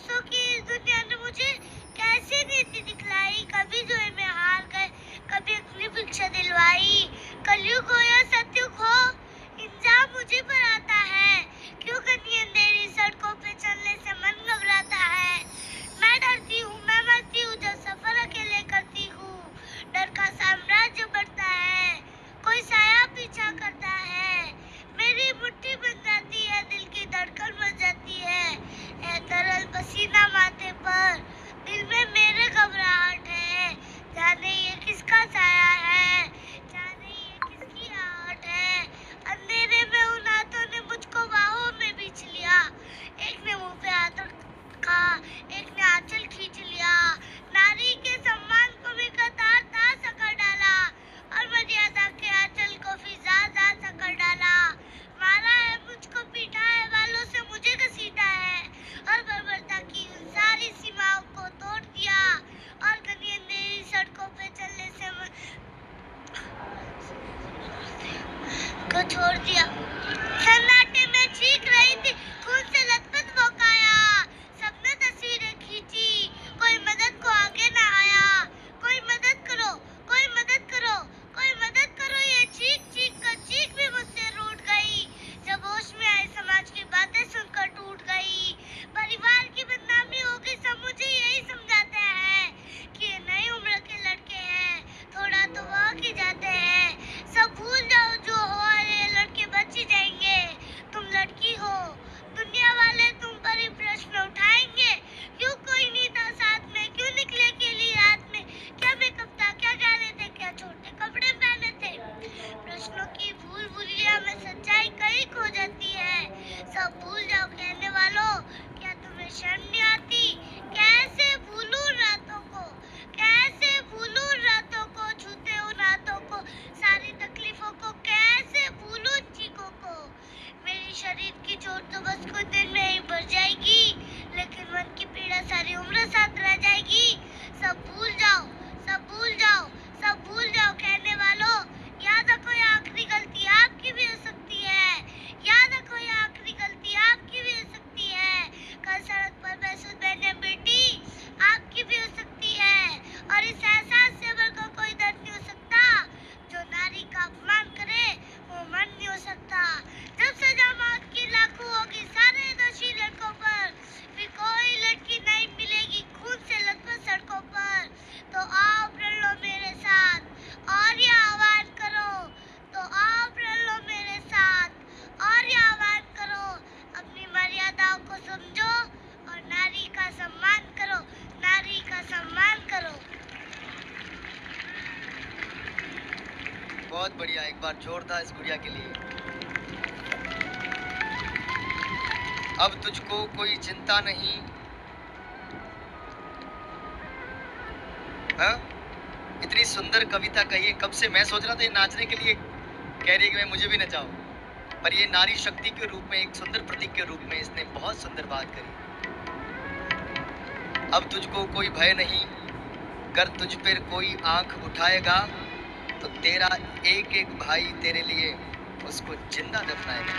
दोस्तों की इस दुनिया ने मुझे कैसी नीति दिखलाई, कभी जुए में हार गए, कभी अग्नि भिक्षा दिलवाई। कलयुग हो या सतयुग हो, इंजाम मुझे पर आता है। क्यों करनी अंधेरी सड़कों पे चलने से मन घबराता है। मैं डरती हूँ, मैं मरती हूँ जब सफर अकेले करती हूँ। डर का साम्राज्य बढ़ता है, कोई साया पीछा करता है। मेरी मुट्ठी बन जाती है, दिल की धड़कन बढ़ जाती है। है तरल पसीना माथे पर, दिल में मेरे घबराहट है। जाने ये किसका साया है, जाने ये किसकी आहट है। अंधेरे में उन हाथों ने मुझको बाहों में बीच लिया। एक ने मुंह पे हाथ रखा, एक ने आंचल खींच लिया। नारी के सम्मान को भी कतार तार सा कर डाला, और मर्यादा के आंचल को फिजा सा कर डाला। मारा है मुझको, पीटा है, बालों से मुझे घसीटा है, और बर्बरता की उन सारी सीमाओं को तोड़ दिया, और घनी अंधेरी सड़कों पे चलने से को छोड़ दिया। सन्नाटे में चीख रही थी, खून से लथपथ वो काया। सबने तस्वीरें खींची, कोई मदद को आगे ना आया। कोई मदद करो, कोई मदद करो, कोई मदद करो, ये चीख चीख कर चीख भी मुझसे रूठ गई। जब होश में आई समाज की बातें सुनकर टूट गई। परिवार की बदनामी होगी, सब मुझे यही समझाते हैं कि ये नई उम्र के लड़के हैं, थोड़ा तो वक्त ही जाते हैं। सब भूल जाओ जो हो, अरे लड़के बच ही जाएंगे। तुम लड़की हो, दुनिया वाले तुम पर ही प्रश्न उठाएंगे। क्यों कोई नहीं था साथ में, क्यों निकले अकेली रात में। क्या मेकअप था, क्या गाने थे, क्या छोटे कपड़े पहने थे। प्रश्नों की भूल भुलैया में सच्चाई कहीं खो जाती है। सब भूल जाओ कहने वालों, क्या तुम्हें शर्म नहीं आती। कैसे भूलूं रातों को, कैसे भूलूं रातों को, छूते उन हाथों को, सारी तकलीफों को कैसे भूलूं चीखों को। मेरी शरीर की चोट तो बस कुछ दिन में ही बढ़ जाएगी, लेकिन मन की पीड़ा सारी उम्र साथ रह जाएगी। सब भूल जाओ, सब भूल जाओ, सब भूल जाओ कहने वालों, याद रखो ये आखिरी गलती आपकी भी हो सकती है। याद रखो ये आखिरी गलती आपकी भी हो सकती है। कल सड़क पर महसूस बहने बेटी आपकी भी हो सकती है, और इस एहसास से बढ़कर कोई दर्द नहीं हो सकता। जो नारी का अपमान करे वो मन नहीं हो सकता। जब सजा मौत की लागू होगी सारे दोषी लड़कों पर, फिर कोई लड़की नहीं मिलेगी खून से लथपथ सड़कों पर। तो आओ प्रण लो मेरे साथ, और ये आह्वान करो, तो आओ प्रण लो मेरे साथ, और ये आह्वान करो। अपनी मर्यादाओं को समझो और नारी का सम्मान करो, नारी का सम्मान करो। बहुत बढ़िया, एक बार जोरदार इस गुड़िया के लिए। अब तुझको कोई चिंता नहीं, हाँ? इतनी सुंदर कविता कही है, कब से मैं सोच रहा था ये नाचने के लिए कह रही है कि मैं मुझे भी नचाओ, पर ये नारी शक्ति के रूप में, एक सुंदर प्रतीक के रूप में इसने बहुत सुंदर बात करी। अब तुझको कोई भय नहीं, कर तुझ पर कोई आंख उठाएगा तो तेरा एक एक भाई तेरे लिए उसको जिंदा दफनाएगा।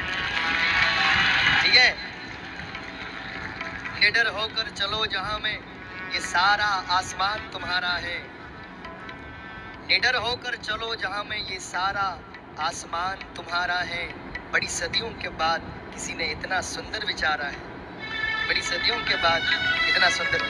ठीक है, निडर होकर चलो जहां में ये सारा आसमान तुम्हारा है। निडर होकर चलो जहां में ये सारा आसमान तुम्हारा है। बड़ी सदियों के बाद किसी ने इतना सुंदर विचारा है, बड़ी सदियों के बाद इतना सुंदर